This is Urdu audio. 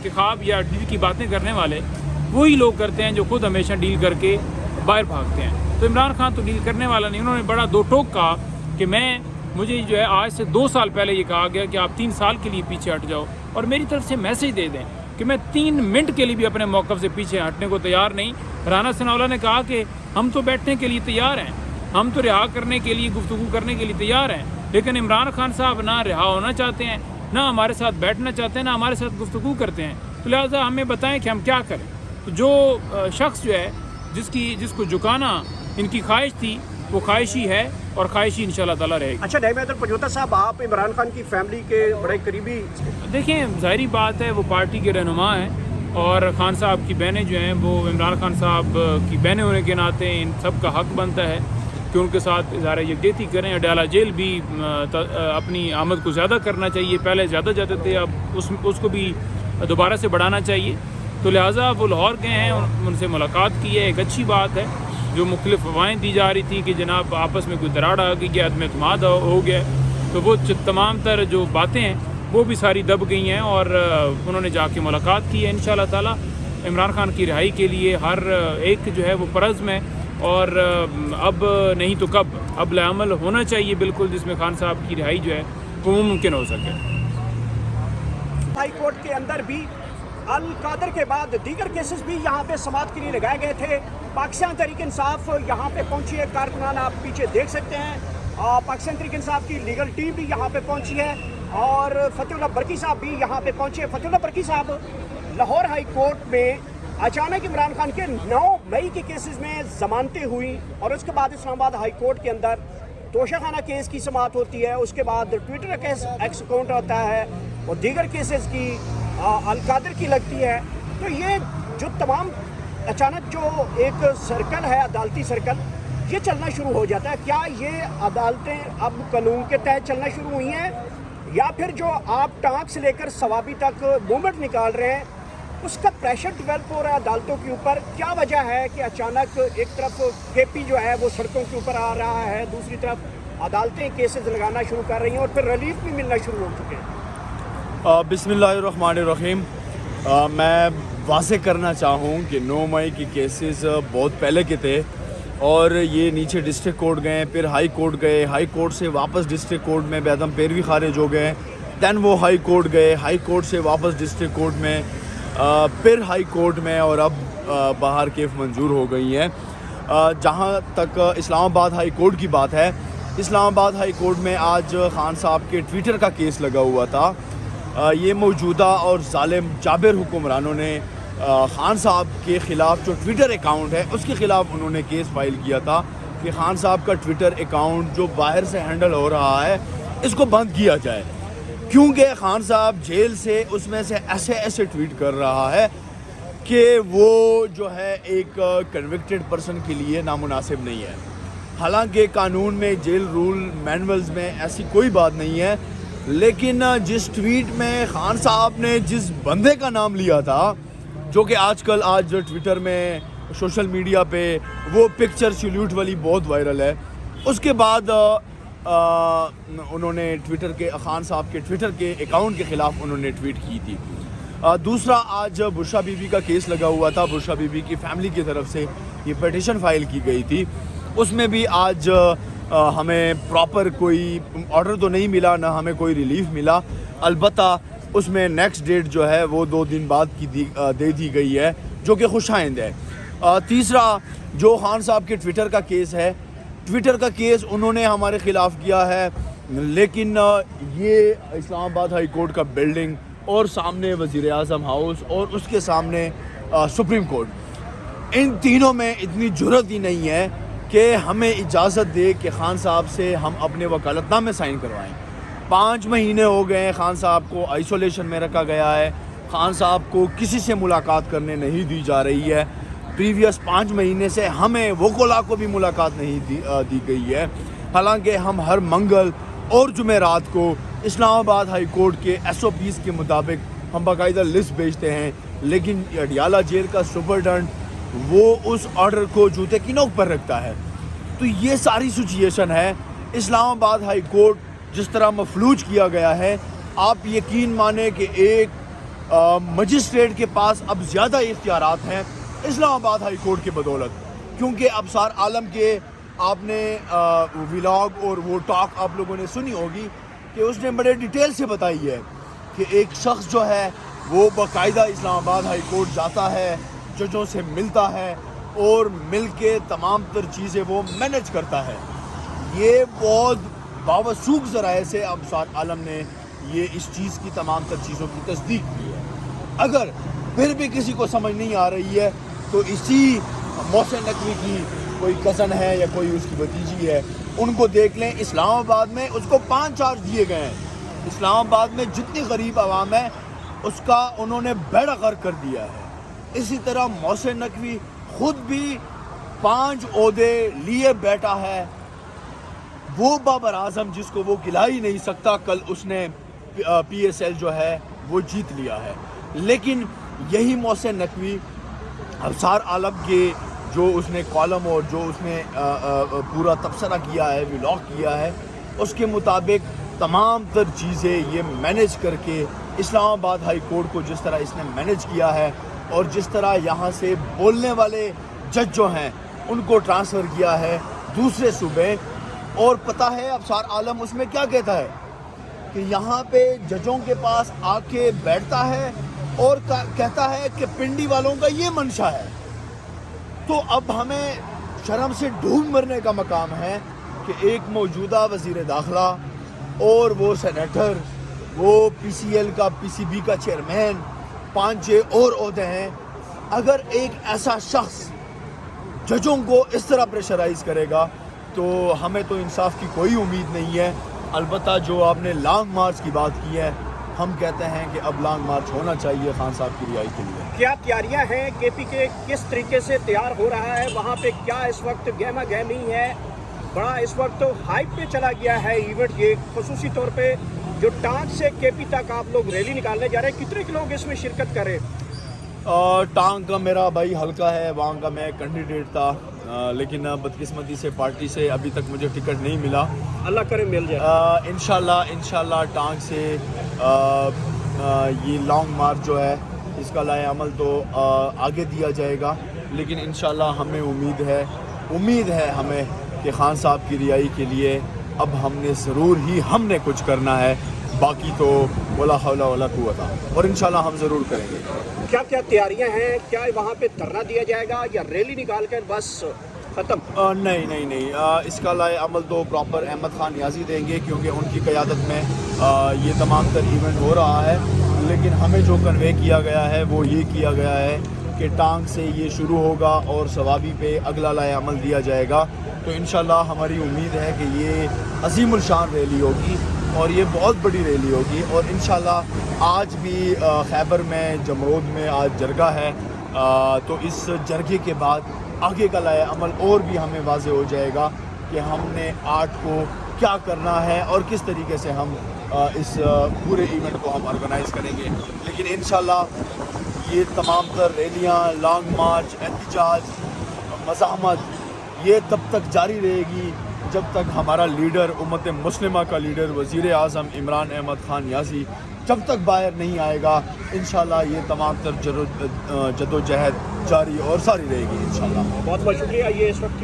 کے خواب یا ڈیل کی باتیں کرنے والے وہی لوگ کرتے ہیں جو خود ہمیشہ ڈیل کر کے باہر بھاگتے ہیں. تو عمران خان تو ڈیل کرنے والا نہیں. انہوں نے بڑا دو ٹوک کہا کہ مجھے جو ہے آج سے 2 سال پہلے یہ کہا گیا کہ آپ 3 سال کے لیے پیچھے ہٹ جاؤ, اور میری طرف سے میسیج دے دیں کہ میں 3 منٹ کے لیے بھی اپنے موقف سے پیچھے ہٹنے کو تیار نہیں. رانا ثناءاللہ نے کہا کہ ہم تو بیٹھنے کے لیے تیار ہیں, ہم تو رہا کرنے کے لیے, گفتگو کرنے کے لیے تیار ہیں, لیکن عمران خان صاحب نہ رہا ہونا چاہتے ہیں, نہ ہمارے ساتھ بیٹھنا چاہتے ہیں, نہ ہمارے ساتھ گفتگو کرتے ہیں. تو لہٰذا ہمیں بتائیں کہ ہم کیا کریں. تو جو شخص جو ہے جس کو جھکانا ان کی خواہش تھی وہ خواہشی ہے اور خواہشی انشاءاللہ تعالیٰ رہے گی. اچھا نعیم پنجوتا صاحب, آپ عمران خان کی فیملی کے بڑے قریبی, دیکھیں ظاہری بات ہے وہ پارٹی کے رہنما ہیں, اور خان صاحب کی بہنیں جو ہیں وہ عمران خان صاحب کی بہنیں ہونے کے ناطے ان سب کا حق بنتا ہے کہ ان کے ساتھ اظہار یکجہتی کریں. اڈیالہ جیل بھی اپنی آمد کو زیادہ کرنا چاہیے, پہلے زیادہ جاتے تھے, اب اس کو بھی دوبارہ سے بڑھانا چاہیے. تو لہٰذا وہ لاہور گئے ہیں, ان سے ملاقات کی ہے, ایک اچھی بات ہے. جو مختلف افواہیں دی جا رہی تھیں کہ جناب آپس میں کوئی دراڑ آ گئی, عدم اعتماد ہو گیا, تو وہ تمام تر جو باتیں ہیں وہ بھی ساری دب گئی ہیں, اور انہوں نے جا کے ملاقات کی ہے. انشاءاللہ تعالیٰ عمران خان کی رہائی کے لیے ہر ایک جو ہے وہ پرعزم ہے, اور اب نہیں تو کب اب عمل ہونا چاہیے بالکل, جس میں خان صاحب کی رہائی جو ہے وہ ممکن ہو سکے. ہائی کورٹ کے اندر بھی القادر کے بعد دیگر کیسز بھی یہاں پہ سماعت کے لیے لگائے گئے تھے. پاکستان تحریک انصاف یہاں پہ پہنچی ہے, کارکنان آپ پیچھے دیکھ سکتے ہیں. پاکستان تحریک انصاف کی لیگل ٹیم بھی یہاں پہ پہنچی ہے, اور فتح اللہ برکی صاحب بھی یہاں پہ پہنچے. فتح اللہ برکی صاحب, لاہور ہائی کورٹ میں اچانک عمران خان کے 9 مئی کے کیسز میں ضمانتیں ہوئی, اور اس کے بعد اسلام آباد ہائی کورٹ کے اندر توشہ خانہ کیس کی سماعت ہوتی ہے. اس کے بعد ٹویٹر کیس ایکس اکاؤنٹ ہوتا ہے, اور دیگر کیسز کی القادر کی لگتی ہے. تو یہ جو تمام اچانک جو ایک سرکل ہے, عدالتی سرکل, یہ چلنا شروع ہو جاتا ہے. کیا یہ عدالتیں اب قانون کے تحت چلنا شروع ہوئی ہیں, یا پھر جو آپ ٹانک سے لے کر ثوابی تک موومنٹ نکال رہے ہیں اس کا پریشر ڈیولپ ہو رہا ہے عدالتوں کے اوپر؟ کیا وجہ ہے کہ اچانک ایک طرف کے پی جو ہے وہ سڑکوں کے اوپر آ رہا ہے, دوسری طرف عدالتیں کیسز لگانا شروع کر رہی ہیں, اور پھر ریلیف بھی ملنا شروع ہو چکے ہیں؟ بسم اللہ الرحمن الرحیم. میں واضح کرنا چاہوں کہ 9 مئی کی کیسز بہت پہلے کے تھے, اور یہ نیچے ڈسٹرکٹ کورٹ گئے, پھر ہائی کورٹ گئے, ہائی کورٹ سے واپس ڈسٹرکٹ کورٹ میں بے عدم پیروی خارج ہو گئے, دین وہ ہائی کورٹ گئے, ہائی کورٹ سے واپس ڈسٹرکٹ کورٹ میں, پھر ہائی کورٹ میں, اور اب باہر کیف منظور ہو گئی ہیں. جہاں تک اسلام آباد ہائی کورٹ کی بات ہے, اسلام آباد ہائی کورٹ میں آج خان صاحب کے ٹویٹر کا کیس لگا ہوا تھا. یہ موجودہ اور ظالم جابر حکمرانوں نے خان صاحب کے خلاف جو ٹویٹر اکاؤنٹ ہے اس کے خلاف انہوں نے کیس فائل کیا تھا کہ خان صاحب کا ٹویٹر اکاؤنٹ جو باہر سے ہینڈل ہو رہا ہے اس کو بند کیا جائے, کیونکہ خان صاحب جیل سے اس میں سے ایسے ٹویٹ کر رہا ہے کہ وہ جو ہے ایک کنوکٹڈ پرسن کے لیے نامناسب نہیں ہے. حالانکہ قانون میں, جیل رول مینولز میں ایسی کوئی بات نہیں ہے, لیکن جس ٹویٹ میں خان صاحب نے جس بندے کا نام لیا تھا, جو کہ آج ٹویٹر میں سوشل میڈیا پہ وہ پکچر سیلیوٹ والی بہت وائرل ہے, اس کے بعد انہوں نے ٹویٹر کے خان صاحب کے ٹویٹر کے اکاؤنٹ کے خلاف انہوں نے ٹویٹ کی تھی. دوسرا, آج برشا بی بی کا کیس لگا ہوا تھا. برشا بی بی کی فیملی کی طرف سے یہ پیٹیشن فائل کی گئی تھی, اس میں بھی آج ہمیں پراپر کوئی آرڈر تو نہیں ملا, نہ ہمیں کوئی ریلیف ملا. البتہ اس میں نیکسٹ ڈیٹ جو ہے وہ 2 دن بعد کی دے دی گئی ہے, جو کہ خوش آئند ہے. تیسرا, جو خان صاحب کے ٹویٹر کا کیس ہے, ٹویٹر کا کیس انہوں نے ہمارے خلاف کیا ہے, لیکن یہ اسلام آباد ہائی کورٹ کا بلڈنگ, اور سامنے وزیر اعظم ہاؤس, اور اس کے سامنے سپریم کورٹ, ان تینوں میں اتنی جرت ہی نہیں ہے کہ ہمیں اجازت دے کہ خان صاحب سے ہم اپنے وکالت نامے سائن کروائیں. 5 مہینے ہو گئے ہیں خان صاحب کو آئسولیشن میں رکھا گیا ہے, خان صاحب کو کسی سے ملاقات کرنے نہیں دی جا رہی ہے. پریویس 5 مہینے سے ہمیں وکلا کو بھی ملاقات نہیں دی گئی ہے, حالانکہ ہم ہر منگل اور جمعرات کو اسلام آباد ہائی کورٹ کے SOPs کے مطابق ہم باقاعدہ لسٹ بھیجتے ہیں, لیکن اڈیالہ جیل کا سپرڈنٹ وہ اس آرڈر کو جوتے کی نوک پر رکھتا ہے. تو یہ ساری سچویشن ہے. اسلام آباد ہائی کورٹ جس طرح مفلوج کیا گیا ہے, آپ یقین مانیں کہ ایک مجسٹریٹ کے پاس اب زیادہ اختیارات ہیں اسلام آباد ہائی کورٹ کی بدولت، کیونکہ ابصار عالم کے آپ نے ولاگ اور وہ ٹاک آپ لوگوں نے سنی ہوگی کہ اس نے بڑے ڈیٹیل سے بتائی ہے کہ ایک شخص جو ہے وہ باقاعدہ اسلام آباد ہائی کورٹ جاتا ہے، ججوں سے ملتا ہے اور مل کے تمام تر چیزیں وہ مینیج کرتا ہے۔ یہ بہت باوثوق ذرائع سے ابصار عالم نے یہ اس چیز کی تمام تر چیزوں کی تصدیق کی ہے۔ اگر پھر بھی کسی کو سمجھ نہیں آ رہی ہے تو اسی محسن نقوی کی کوئی کزن ہے یا کوئی اس کی بھتیجی ہے، ان کو دیکھ لیں۔ اسلام آباد میں اس کو 5 چارج دیے گئے ہیں۔ اسلام آباد میں جتنی غریب عوام ہے اس کا انہوں نے بیڑا غرق کر دیا ہے۔ اسی طرح محسن نقوی خود بھی 5 عہدے لیے بیٹھا ہے۔ وہ بابر اعظم جس کو وہ گلا ہی نہیں سکتا، کل اس نے پی ایس ایل جو ہے وہ جیت لیا ہے۔ لیکن یہی محسن نقوی ابصار عالم کے جو اس نے کالم اور جو اس نے پورا تبصرہ کیا ہے، ولاگ کیا ہے، اس کے مطابق تمام تر چیزیں یہ مینیج کر کے اسلام آباد ہائی کورٹ کو جس طرح اس نے مینیج کیا ہے اور جس طرح یہاں سے بولنے والے جج جو ہیں ان کو ٹرانسفر کیا ہے دوسرے صوبے۔ اور پتہ ہے ابصار عالم اس میں کیا کہتا ہے کہ یہاں پہ ججوں کے پاس آ کے بیٹھتا ہے اور کہتا ہے کہ پنڈی والوں کا یہ منشا ہے۔ تو اب ہمیں شرم سے ڈوب مرنے کا مقام ہے کہ ایک موجودہ وزیر داخلہ اور وہ سینیٹر، وہ پی سی ایل کا پی سی بی کا چیئرمین، 5-6 اور عہدے ہیں، اگر ایک ایسا شخص ججوں کو اس طرح پریشرائز کرے گا تو ہمیں تو انصاف کی کوئی امید نہیں ہے۔ البتہ جو آپ نے لانگ مارچ کی بات کی ہے، ہم کہتے ہیں کہ اب لانگ مارچ ہونا چاہیے خان صاحب کی رہائی کے لیے۔ کیا تیاریاں ہیں کے پی کے کس طریقے سے تیار ہو رہا ہے؟ وہاں پہ کیا اس وقت گہما گہمی ہے؟ بڑا اس وقت ہائپ پہ چلا گیا ہے ایونٹ، یہ خصوصی طور پہ جو ٹانک سے کے پی تک آپ لوگ ریلی نکالنے جا رہے ہیں، کتنے کے لوگ اس میں شرکت کریں؟ ٹانک کا میرا بھائی حلقہ ہے، وہاں کا میں کینڈیڈیٹ تھا، لیکن بدقسمتی سے پارٹی سے ابھی تک مجھے ٹکٹ نہیں ملا۔ اللہ کرے مل جائے۔ انشاءاللہ ٹانک سے یہ لانگ مارچ جو ہے اس کا لائے عمل تو آگے دیا جائے گا، لیکن انشاءاللہ ہمیں امید ہے ہمیں کہ خان صاحب کی رہائی کے لیے اب ہم نے ضرور ہی کچھ کرنا ہے، باقی تو ولا حول ولا قوت، اور انشاءاللہ ہم ضرور کریں گے۔ کیا کیا تیاریاں ہیں؟ کیا وہاں پہ دھرنا دیا جائے گا یا ریلی نکال کر بس ختم؟ نہیں، اس کا لائے عمل تو پراپر احمد خان نیازی دیں گے، کیونکہ ان کی قیادت میں یہ تمام تر ایونٹ ہو رہا ہے۔ لیکن ہمیں جو کنوے کیا گیا ہے وہ یہ کیا گیا ہے کہ ٹانک سے یہ شروع ہوگا اور ثوابی پہ اگلا لائے عمل دیا جائے گا۔ تو انشاءاللہ ہماری امید ہے کہ یہ عظیم الشان ریلی ہوگی اور یہ بہت بڑی ریلی ہوگی، اور انشاءاللہ آج بھی خیبر میں جمرود میں آج جرگہ ہے، تو اس جرگے کے بعد آگے کا لائے عمل اور بھی ہمیں واضح ہو جائے گا کہ ہم نے 8 کو کیا کرنا ہے اور کس طریقے سے ہم اس پورے ایونٹ کو ہم آرگنائز کریں گے۔ لیکن انشاءاللہ یہ تمام تر ریلیاں، لانگ مارچ، احتجاج، مزاحمت یہ تب تک جاری رہے گی جب تک ہمارا لیڈر، امت مسلمہ کا لیڈر، وزیر اعظم عمران احمد خان نیازی جب تک باہر نہیں آئے گا۔ انشاءاللہ یہ تمام تر جدوجہد جاری اور ساری رہے گی انشاءاللہ۔ بہت بہت شکریہ یہ اس وقت